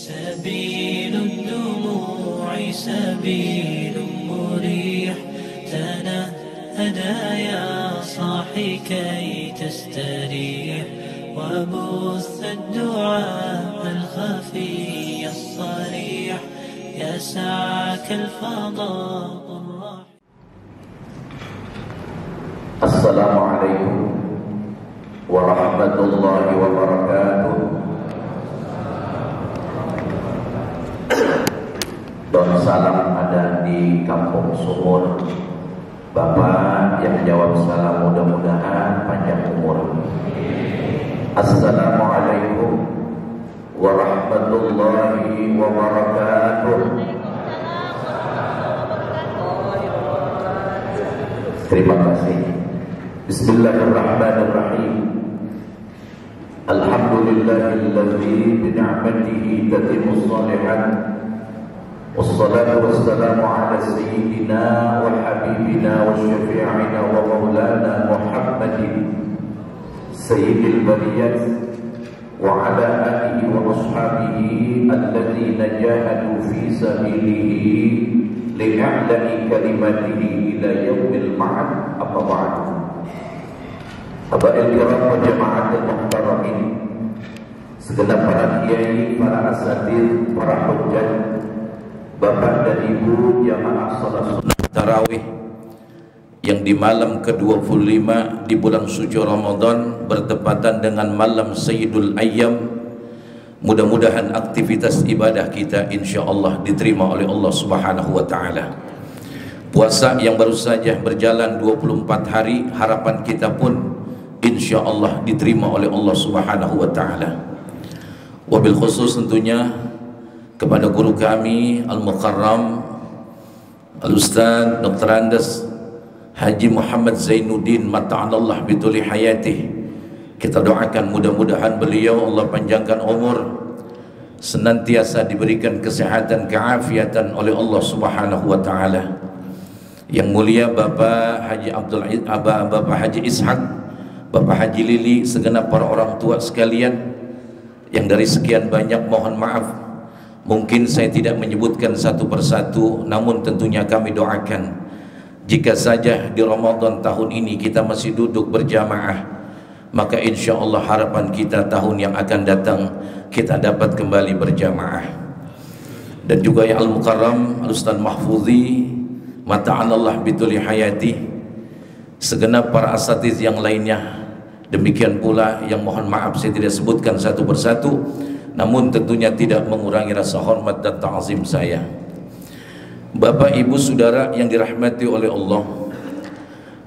سبيل الدموع سبيل مريح تنهدى يا صاحي كي تستريح وبث الدعاء الخفي الصريح يسعك الفضاء الرحيم. السلام عليكم ورحمة الله وبركاته. Don salam ada di Kampung Sumur. Bapak yang jawab salam mudah-mudahan panjang umur. Assalamualaikum warahmatullahi wabarakatuh. Terima kasih. Bismillahirrahmanirrahim. Alhamdulillahilladzi bi ni'matihi tatimmus shalihat. Wassalatu wassalamu ala sayyidina wa habibina wa syafi'ina wa maulana Muhammadin sayyidil bariyat wa ala alihi wa ashabihi alladzina jahadu fi sabilihi li'a'la'i kalimatihi ila yaumil ma'ad. Apa ba'd? Aba'il kiram wa jama'atul muhtaramin, segenap para kiai, para asatidz, para hujjah, bapak dan ibu jamaah salat sunnah tarawih yang di malam ke-25 di bulan suci Ramadan bertepatan dengan malam Sayyidul Ayyam. Mudah-mudahan aktivitas ibadah kita insyaallah diterima oleh Allah Subhanahu wa taala. Puasa yang baru saja berjalan 24 hari, harapan kita pun insyaallah diterima oleh Allah Subhanahu wa taala. Wabil khusus tentunya kepada guru kami Al-Mukarram Al-Ustaz Dr. Andes Haji Muhammad Zainuddin mata'anallah bituli hayatih. Kita doakan mudah-mudahan beliau Allah panjangkan umur, senantiasa diberikan kesehatan, keafiatan oleh Allah Subhanahu wa taala. Yang mulia Bapak Haji Bapak Haji Ishak, Bapak Haji Lili, segenap para orang tua sekalian yang dari sekian banyak mohon maaf mungkin saya tidak menyebutkan satu persatu, namun tentunya kami doakan jika saja di Ramadan tahun ini kita masih duduk berjamaah, maka insya Allah harapan kita tahun yang akan datang kita dapat kembali berjamaah. Dan juga yang Al-Mukarram Al-Ustaz Mahfuzi mata'anallah bituli hayati, segenap para asatiz yang lainnya, demikian pula yang mohon maaf saya tidak sebutkan satu persatu, namun tentunya tidak mengurangi rasa hormat dan ta'zim saya. Bapak Ibu Saudara yang dirahmati oleh Allah,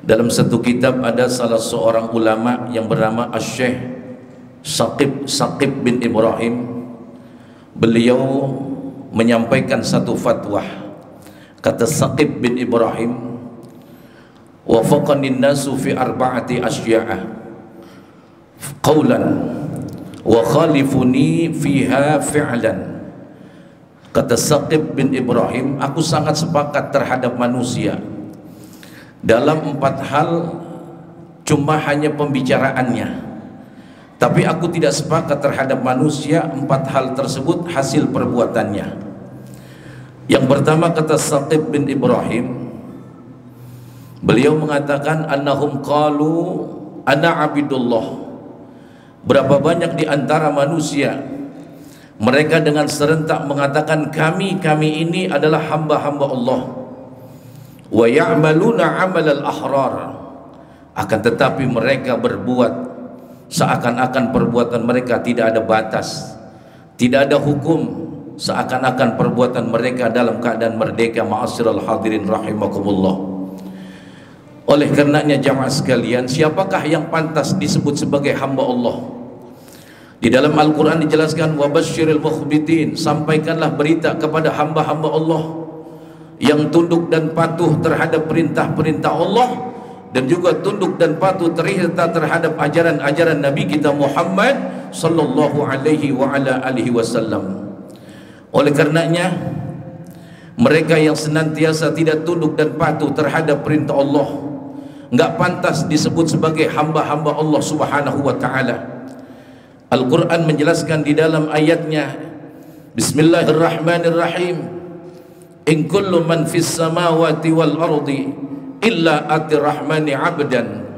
dalam satu kitab ada salah seorang ulama yang bernama Asy-Syaikh Shaqib bin Ibrahim. Beliau menyampaikan satu fatwa. Kata Shaqib bin Ibrahim, wafaqanin nasu fi arba'ati asya'a qawlan wa khalifuni fiha fi'lan. Kata Shaqib bin Ibrahim, aku sangat sepakat terhadap manusia dalam 4 hal, cuma hanya pembicaraannya, tapi aku tidak sepakat terhadap manusia 4 hal tersebut hasil perbuatannya. Yang pertama kata Shaqib bin Ibrahim, beliau mengatakan annahum qalu ana abidullah. Berapa banyak di antara manusia mereka dengan serentak mengatakan kami ini adalah hamba-hamba Allah. Wa ya'maluna 'amalal ahrar, akan tetapi mereka berbuat seakan-akan perbuatan mereka tidak ada batas, tidak ada hukum, seakan-akan perbuatan mereka dalam keadaan merdeka. Ma'asyiral hadirin rahimakumullah. Oleh karenanya jamaah sekalian, siapakah yang pantas disebut sebagai hamba Allah? Di dalam Al-Quran dijelaskan wabasyiril mukhbitin, sampaikanlah berita kepada hamba-hamba Allah yang tunduk dan patuh terhadap perintah-perintah Allah, dan juga tunduk dan patuh terhadap ajaran-ajaran Nabi kita Muhammad sallallahu alaihi wa ala alihi wasallam. Oleh karenanya mereka yang senantiasa tidak tunduk dan patuh terhadap perintah Allah enggak pantas disebut sebagai hamba-hamba Allah Subhanahu wa taala. Al-Quran menjelaskan di dalam ayatnya Bismillahirrahmanirrahim. In kullu man fis samawati wal ardi illa atir rahmani abdan.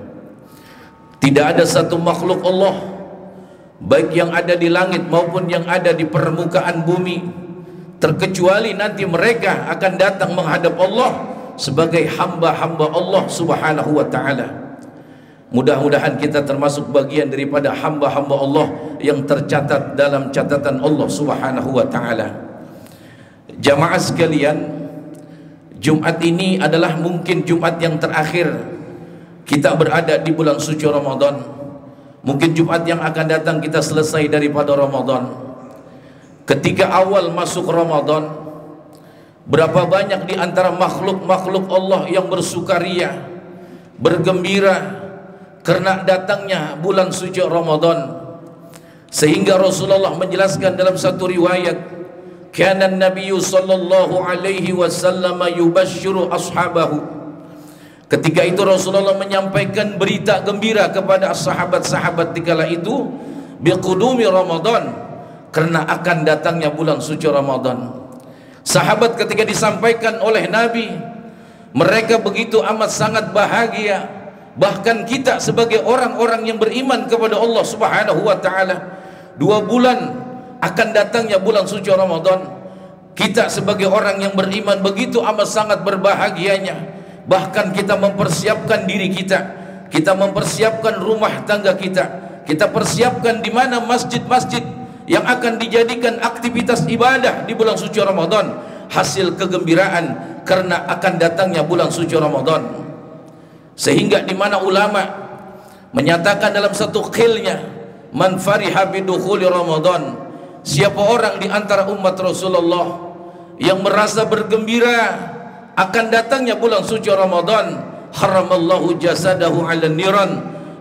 Tidak ada satu makhluk Allah, baik yang ada di langit maupun yang ada di permukaan bumi, terkecuali nanti mereka akan datang menghadap Allah sebagai hamba-hamba Allah subhanahu wa ta'ala. Mudah-mudahan kita termasuk bagian daripada hamba-hamba Allah yang tercatat dalam catatan Allah subhanahu wa ta'ala. Jamaah sekalian, Jumat ini adalah mungkin Jumat yang terakhir kita berada di bulan suci Ramadan. Mungkin Jumat yang akan datang kita selesai daripada Ramadan. Ketika awal masuk Ramadan, berapa banyak di antara makhluk-makhluk Allah yang bersukaria, bergembira karena datangnya bulan suci Ramadan. Sehingga Rasulullah menjelaskan dalam satu riwayat, kana an-nabiyyu sallallahu alaihi wasallam yubashshiru ashabahu. Ketika itu Rasulullah menyampaikan berita gembira kepada sahabat-sahabat dikala itu biqudumi Ramadan, karena akan datangnya bulan suci Ramadan. Sahabat ketika disampaikan oleh Nabi, mereka begitu amat sangat bahagia. Bahkan kita sebagai orang-orang yang beriman kepada Allah subhanahu wa ta'ala, 2 bulan akan datangnya bulan suci Ramadan, kita sebagai orang yang beriman begitu amat sangat berbahagianya. Bahkan kita mempersiapkan diri kita, kita mempersiapkan rumah tangga kita persiapkan di mana masjid-masjid yang akan dijadikan aktivitas ibadah di bulan suci Ramadan, hasil kegembiraan karena akan datangnya bulan suci Ramadan. Sehingga di mana ulama menyatakan dalam satu qilnya, man fariha bidukhuli Ramadan, siapa orang di antara umat Rasulullah yang merasa bergembira akan datangnya bulan suci Ramadan, haramallahu jasadahu 'alan niran,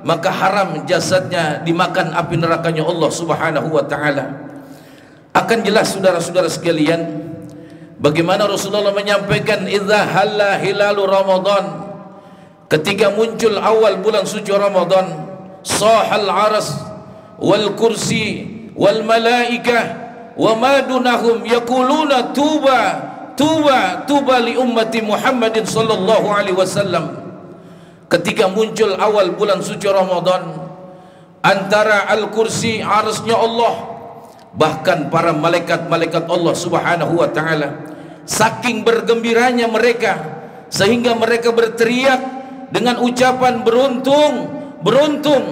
maka haram jasadnya dimakan api nerakanya Allah subhanahu wa ta'ala. Akan jelas saudara-saudara sekalian, bagaimana Rasulullah menyampaikan idza halla hilalu Ramadan, ketika muncul awal bulan suci Ramadan, sahal aras wal kursi wal malaikah wa madunahum yaquluna tuba tuba tuba li ummati Muhammadin sallallahu alaihi wasallam. Ketika muncul awal bulan suci Ramadan, antara al-kursi, arasnya Allah, bahkan para malaikat-malaikat Allah subhanahu wa ta'ala, saking bergembiranya mereka sehingga mereka berteriak dengan ucapan beruntung, beruntung,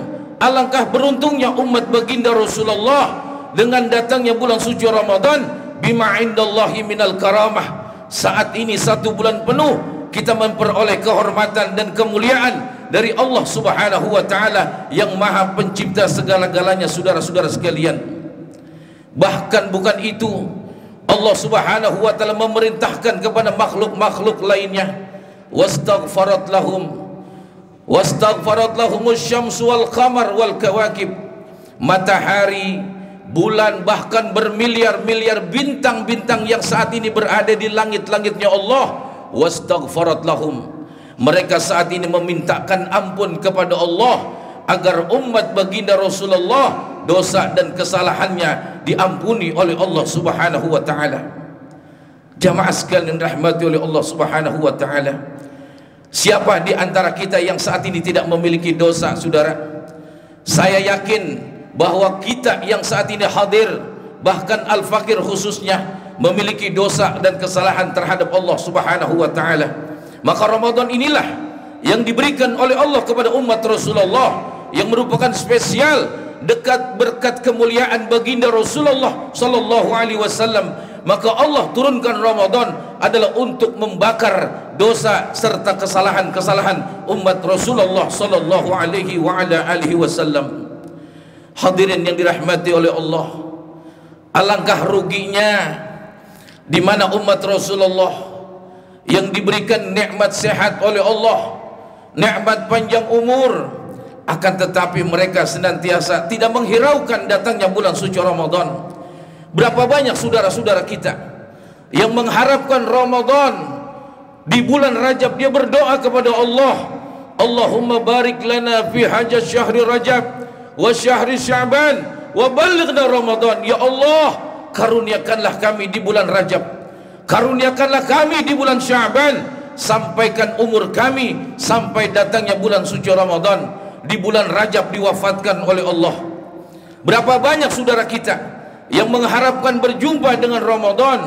alangkah beruntungnya umat baginda Rasulullah dengan datangnya bulan suci Ramadan, bima indallahi minal karamah. Saat ini 1 bulan penuh kita memperoleh kehormatan dan kemuliaan dari Allah subhanahu wa ta'ala yang maha pencipta segala-galanya. Saudara-saudara sekalian, bahkan bukan itu, Allah subhanahu wa ta'ala memerintahkan kepada makhluk-makhluk lainnya, wastaghfarat lahumus syamsu wal qamar wal kawakib, matahari, bulan, bahkan bermiliar-miliar bintang-bintang yang saat ini berada di langit-langitnya Allah, wastaghfarat lahum, mereka saat ini memintakan ampun kepada Allah agar umat baginda Rasulullah dosa dan kesalahannya diampuni oleh Allah subhanahu wa ta'ala. Jamaah sekalian rahmati oleh Allah subhanahu wa ta'ala, siapa di antara kita yang saat ini tidak memiliki dosa, saudara? Saya yakin bahwa kita yang saat ini hadir, bahkan al-fakir khususnya, memiliki dosa dan kesalahan terhadap Allah subhanahu wa ta'ala. Maka Ramadan inilah yang diberikan oleh Allah kepada umat Rasulullah, yang merupakan spesial dekat berkat kemuliaan baginda Rasulullah sallallahu alaihi wasallam. Maka Allah turunkan Ramadan adalah untuk membakar dosa serta kesalahan-kesalahan umat Rasulullah sallallahu alaihi wa ala alihi wasallam. Hadirin yang dirahmati oleh Allah, alangkah ruginya di mana umat Rasulullah yang diberikan nikmat sehat oleh Allah, nikmat panjang umur, akan tetapi mereka senantiasa tidak menghiraukan datangnya bulan suci Ramadan. Berapa banyak saudara-saudara kita yang mengharapkan Ramadan di bulan Rajab, dia berdoa kepada Allah, Allahumma barik lana fi hajat syahri Rajab wa syahri Sya'ban wa balighna Ramadan. Ya Allah, karuniakanlah kami di bulan Rajab, karuniakanlah kami di bulan Sya'ban, sampaikan umur kami sampai datangnya bulan suci Ramadan. Di bulan Rajab diwafatkan oleh Allah. Berapa banyak saudara kita yang mengharapkan berjumpa dengan Ramadan,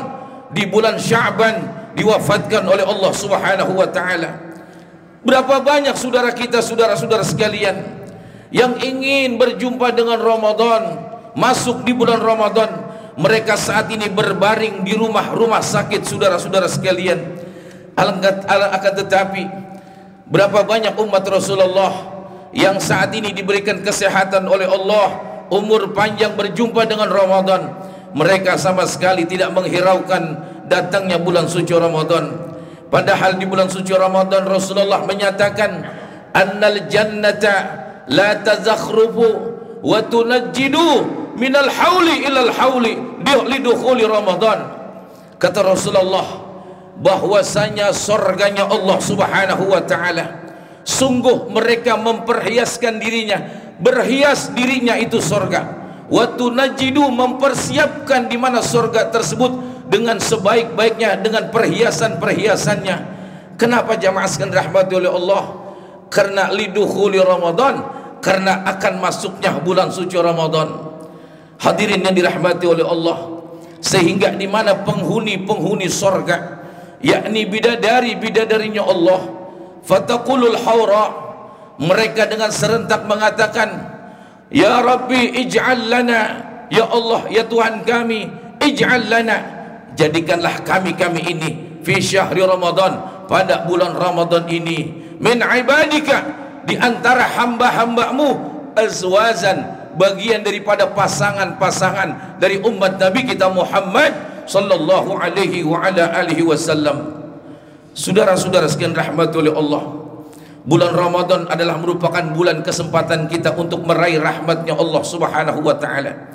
di bulan Sya'ban diwafatkan oleh Allah Subhanahu wa taala. Berapa banyak saudara kita, saudara-saudara sekalian, yang ingin berjumpa dengan Ramadan, masuk di bulan Ramadan, mereka saat ini berbaring di rumah-rumah sakit, saudara-saudara sekalian. Akan tetapi berapa banyak umat Rasulullah yang saat ini diberikan kesehatan oleh Allah, umur panjang berjumpa dengan Ramadan, mereka sama sekali tidak menghiraukan datangnya bulan suci Ramadan. Padahal di bulan suci Ramadan Rasulullah menyatakan, annal jannata la tazakhrufu wa tunajjidu minal hauli ilal hauli lidukhuli Ramadan. Kata Rasulullah, bahwasanya surganya Allah Subhanahu wa taala, sungguh mereka memperhiaskan dirinya, berhias dirinya itu surga. Wa tunajjidu, mempersiapkan di mana surga tersebut dengan sebaik-baiknya, dengan perhiasan-perhiasannya. Kenapa jamaah sekalian rahmati oleh Allah? Karena lidukhuli Ramadan, karena akan masuknya bulan suci Ramadan. Hadirin yang dirahmati oleh Allah, sehingga di mana penghuni-penghuni surga, yakni bidadari-bidadarinya Allah, fataqulul haura, mereka dengan serentak mengatakan, ya Rabbi ij'al lana, ya Allah, ya Tuhan kami, ij'al lana, jadikanlah kami ini fi syahri Ramadan, pada bulan Ramadan ini, min ibadika, di antara hamba-hambamu, azwazan, bagian daripada pasangan-pasangan dari umat Nabi kita Muhammad sallallahu alaihi wa ala alihi wasallam. Saudara-saudara sekalian rahmati oleh Allah, bulan Ramadan adalah merupakan bulan kesempatan kita untuk meraih rahmatnya Allah Subhanahu wa taala.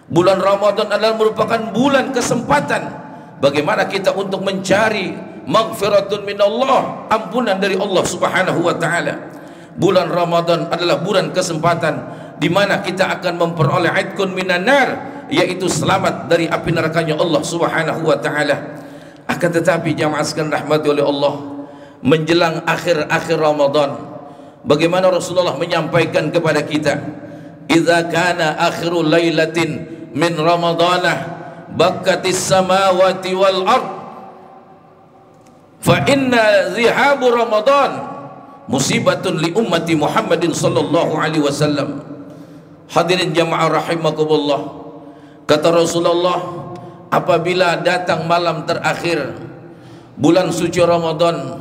Bulan Ramadan adalah merupakan bulan kesempatan bagaimana kita untuk mencari maghfiratun minallah, ampunan dari Allah Subhanahu wa taala. Bulan Ramadan adalah bulan kesempatan di mana kita akan memperoleh idkun minan nar, yaitu selamat dari api nerakanya Allah Subhanahu wa taala. Akan tetapi jamaah sekalian rahmati oleh Allah, menjelang akhir-akhir Ramadan, bagaimana Rasulullah menyampaikan kepada kita, idza kana akhirul lailatin min Ramadanah bakatis samawati wal ard fa inna zihabu Ramadan musibatun li ummati Muhammadin sallallahu alaihi wasallam. Hadirin jamaah rahimakumullah, kata Rasulullah, apabila datang malam terakhir bulan suci Ramadan,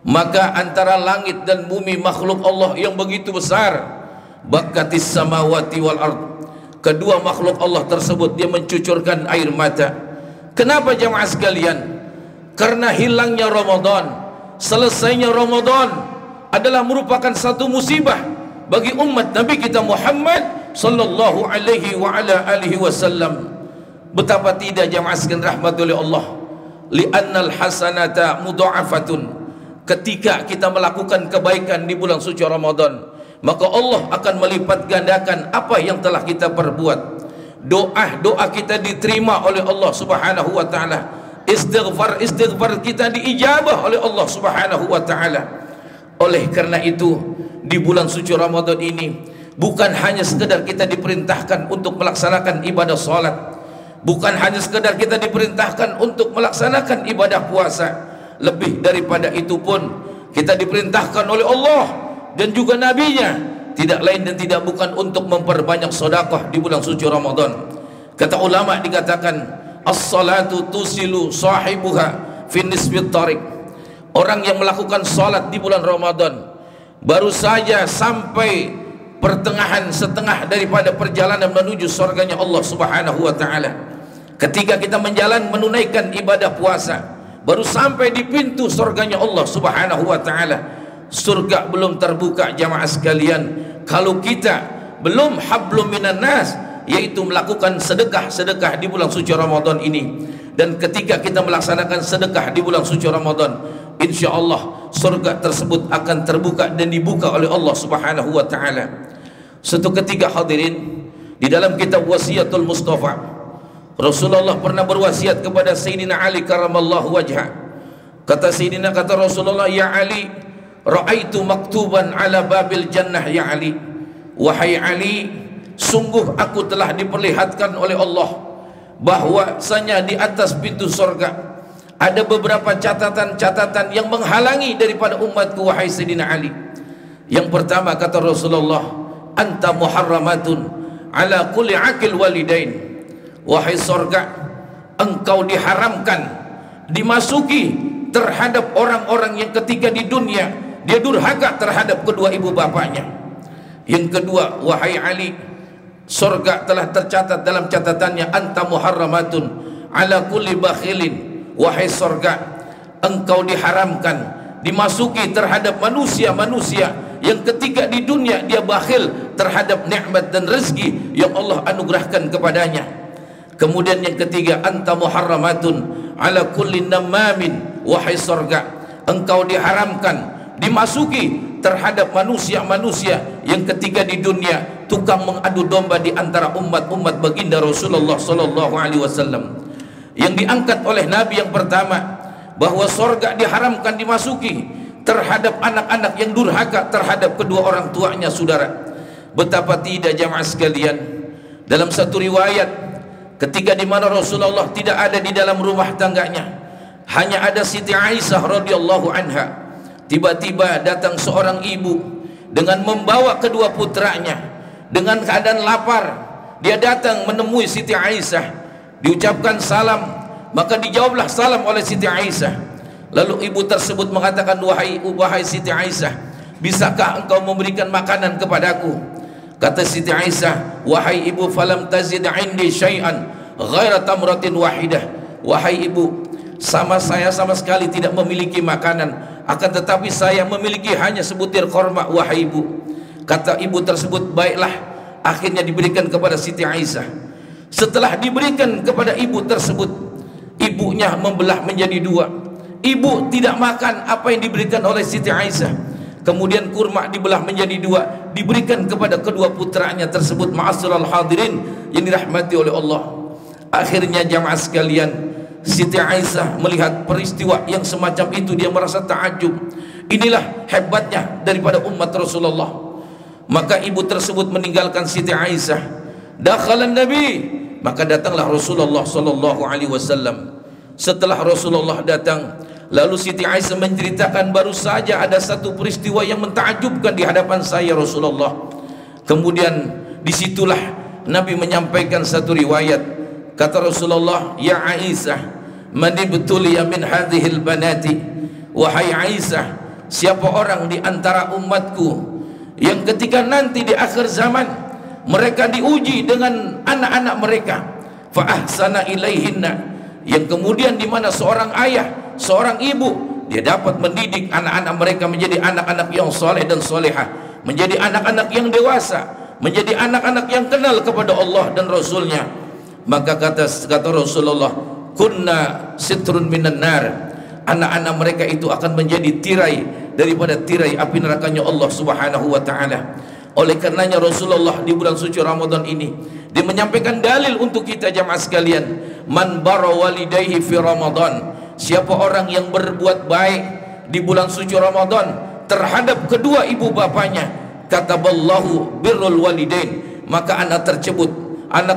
maka antara langit dan bumi makhluk Allah yang begitu besar, bakatis samawati wal ard, kedua makhluk Allah tersebut dia mencucurkan air mata. Kenapa jamaah sekalian? Karena hilangnya Ramadan, selesainya Ramadan adalah merupakan satu musibah bagi umat Nabi kita Muhammad sallallahu alaihi wa ala alihi wasallam. Betapa tidak jamaah sekalian rahmat oleh Allah, li'annal hasanata mudha'afatun, ketika kita melakukan kebaikan di bulan suci Ramadan, maka Allah akan melipat gandakan apa yang telah kita perbuat. Doa kita diterima oleh Allah Subhanahu wa taala, istighfar kita diijabah oleh Allah Subhanahu wa taala. Oleh karena itu, di bulan suci Ramadan ini bukan hanya sekedar kita diperintahkan untuk melaksanakan ibadah salat, bukan hanya sekedar kita diperintahkan untuk melaksanakan ibadah puasa, lebih daripada itu pun kita diperintahkan oleh Allah dan juga nabinya, tidak lain dan tidak bukan untuk memperbanyak sedekah di bulan suci Ramadan. Kata ulama dikatakan, as-salatu tusilu sahibuha fi nisbit tariq. Orang yang melakukan salat di bulan Ramadan baru saja sampai pertengahan setengah daripada perjalanan menuju surganya Allah Subhanahu wa taala. Ketika kita menunaikan ibadah puasa, baru sampai di pintu surganya Allah Subhanahu wa taala. Surga belum terbuka jamaah sekalian kalau kita belum hablum minan nas, yaitu melakukan sedekah di bulan suci Ramadan ini. Dan ketika kita melaksanakan sedekah di bulan suci Ramadan, insyaallah surga tersebut akan terbuka dan dibuka oleh Allah Subhanahu wa taala. Suatu ketika hadirin, di dalam kitab Wasiyatul Mustafa, Rasulullah pernah berwasiat kepada Sayyidina Ali karamallahu wajha. Kata Rasulullah, ya Ali, ra'aitu maktuban ala babil jannah ya Ali. Wahai Ali, sungguh aku telah diperlihatkan oleh Allah bahwasanya di atas pintu surga ada beberapa catatan-catatan yang menghalangi daripada umatku, wahai Sayyidina Ali. Yang pertama, kata Rasulullah, anta muharramatun ala kulli akil walidain. Wahai surga, engkau diharamkan dimasuki terhadap orang-orang yang ketika di dunia dia durhaka terhadap kedua ibu bapaknya. Yang kedua, wahai Ali, surga telah tercatat dalam catatannya, anta muharramatun ala kulli bakhilin. Wahai surga, engkau diharamkan dimasuki terhadap manusia-manusia yang ketika di dunia dia bakhil terhadap nikmat dan rezeki yang Allah anugerahkan kepadanya. Kemudian yang ketiga, anta muharramatun ala kulli namamin. Wahai surga, engkau diharamkan dimasuki terhadap manusia-manusia yang ketika di dunia tukang mengadu domba di antara umat-umat baginda Rasulullah sallallahu alaihi wasallam. Yang diangkat oleh Nabi yang pertama, bahwa surga diharamkan dimasuki terhadap anak-anak yang durhaka terhadap kedua orang tuanya. Saudara, betapa tidak jamaah sekalian, dalam satu riwayat ketika di mana Rasulullah tidak ada di dalam rumah tangganya, hanya ada Siti Aisyah radhiyallahu anha. Tiba-tiba datang seorang ibu dengan membawa kedua putranya dengan keadaan lapar. Dia datang menemui Siti Aisyah, diucapkan salam, maka dijawablah salam oleh Siti Aisyah. Lalu ibu tersebut mengatakan, wahai Siti Aisyah, bisakah engkau memberikan makanan kepadaku? Kata Siti Aisyah, wahai ibu, falam tazid indi syai'an ghaira tamratin wahidah. Wahai ibu, saya sama sekali tidak memiliki makanan, akan tetapi saya memiliki hanya sebutir korma, wahai ibu. Kata ibu tersebut, baiklah. Akhirnya diberikan kepada Siti Aisyah. Setelah diberikan kepada ibu tersebut, ibunya membelah menjadi dua. Ibu tidak makan apa yang diberikan oleh Siti Aisyah. Kemudian kurma dibelah menjadi dua, diberikan kepada kedua putranya tersebut. Ma'asyiral hadirin yang dirahmati oleh Allah. Akhirnya jamaah sekalian, Siti Aisyah melihat peristiwa yang semacam itu, dia merasa takjub. Inilah hebatnya daripada umat Rasulullah. Maka ibu tersebut meninggalkan Siti Aisyah. Dakhalan Nabi, maka datanglah Rasulullah sallallahu alaihi wasallam. Setelah Rasulullah datang, lalu Siti Aisyah menceritakan, baru saja ada satu peristiwa yang mentakjubkan di hadapan saya Rasulullah. Kemudian disitulah Nabi menyampaikan satu riwayat. Kata Rasulullah, ya Aisyah, man ibtuliya min hadhil banati. Wahai Aisyah, siapa orang di antara umatku yang ketika nanti di akhir zaman mereka diuji dengan anak-anak mereka, fa ahsana ilaihinna, yang kemudian di mana seorang ayah, seorang ibu, dia dapat mendidik anak-anak mereka menjadi anak-anak yang soleh dan solehah, menjadi anak-anak yang dewasa, menjadi anak-anak yang kenal kepada Allah dan Rasulnya. Maka kata Rasulullah, kunna sitrun minan nar, anak-anak mereka itu akan menjadi tirai daripada tirai api nerakanya Allah subhanahu wa ta'ala. Oleh karenanya Rasulullah di bulan suci Ramadan ini dia menyampaikan dalil untuk kita jamaah sekalian. Man bara walidayhi fi Ramadan, siapa orang yang berbuat baik di bulan suci Ramadan terhadap kedua ibu bapanya, kataballahu birrul walidain, maka anak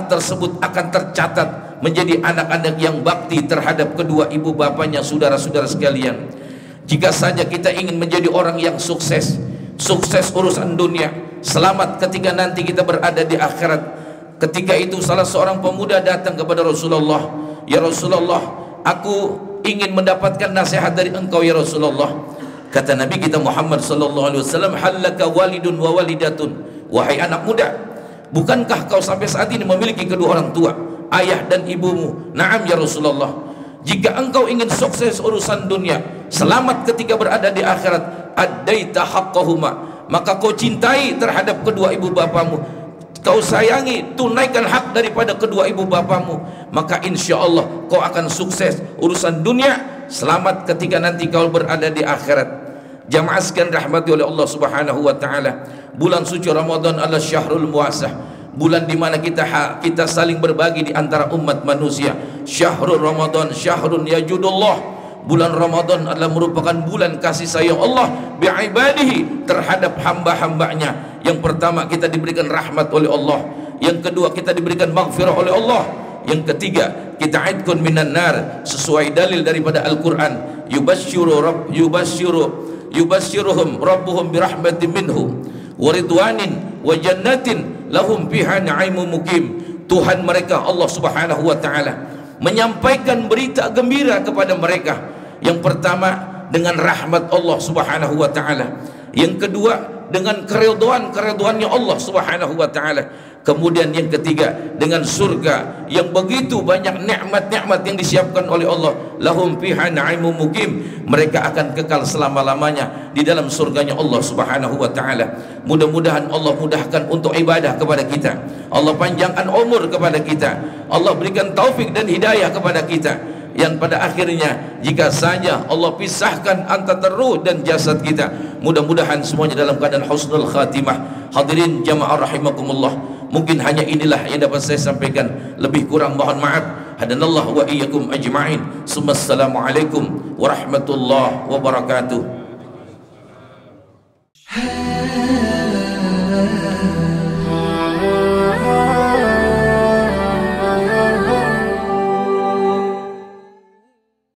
tersebut akan tercatat menjadi anak-anak yang bakti terhadap kedua ibu bapanya. Saudara-saudara sekalian, jika saja kita ingin menjadi orang yang sukses urusan dunia, selamat ketika nanti kita berada di akhirat. Ketika itu salah seorang pemuda datang kepada Rasulullah, ya Rasulullah, aku ingin mendapatkan nasihat dari engkau ya Rasulullah. Kata Nabi kita Muhammad sallallahu alaihi wasallam, halaka walidun wa walidatun. Wahai anak muda, bukankah kau sampai saat ini memiliki kedua orang tua, ayah dan ibumu? Naam ya Rasulullah. Jika engkau ingin sukses urusan dunia, selamat ketika berada di akhirat, addaita haqqahuma, maka kau cintai terhadap kedua ibu bapamu, kau sayangi, tunaikan hak daripada kedua ibu bapamu, maka insya Allah kau akan sukses urusan dunia, selamat ketika nanti kau berada di akhirat. Jamaah sekalian rahmati oleh Allah subhanahu wa ta'ala, bulan suci Ramadan adalah syahrul muasah, bulan di mana kita saling berbagi di antara umat manusia. Syahrul Ramadan syahrun yajudullah, bulan Ramadan adalah merupakan bulan kasih sayang Allah bi'ibadihi terhadap hamba-hambanya. Yang pertama, kita diberikan rahmat oleh Allah. Yang kedua, kita diberikan maghfirah oleh Allah. Yang ketiga, kita idkun minan nar sesuai dalil daripada Al-Quran. Yubashiruhum rabbuhum birahmatin minhu wa ridwanin wa jannatin lahum fiha na'imun mukim. Tuhan mereka Allah Subhanahu wa taala menyampaikan berita gembira kepada mereka. Yang pertama, dengan rahmat Allah Subhanahu wa taala. Yang kedua, dengan keridhaan-keridhaannya Allah Subhanahu wa taala. Kemudian yang ketiga, dengan surga yang begitu banyak nikmat-nikmat yang disiapkan oleh Allah. Lahum fiha na'imun mukim, mereka akan kekal selama-lamanya di dalam surganya Allah Subhanahu wa taala. Mudah-mudahan Allah mudahkan untuk ibadah kepada kita. Allah panjangkan umur kepada kita. Allah berikan taufik dan hidayah kepada kita. Yang pada akhirnya, jika saja Allah pisahkan antara ruh dan jasad kita, mudah-mudahan semuanya dalam keadaan husnul khatimah. Hadirin jamaah rahimakumullah, mungkin hanya inilah yang dapat saya sampaikan. Lebih kurang mohon maaf. Hadanallahu wa iyyakum ajma'in. Assalamualaikum warahmatullahi wabarakatuh.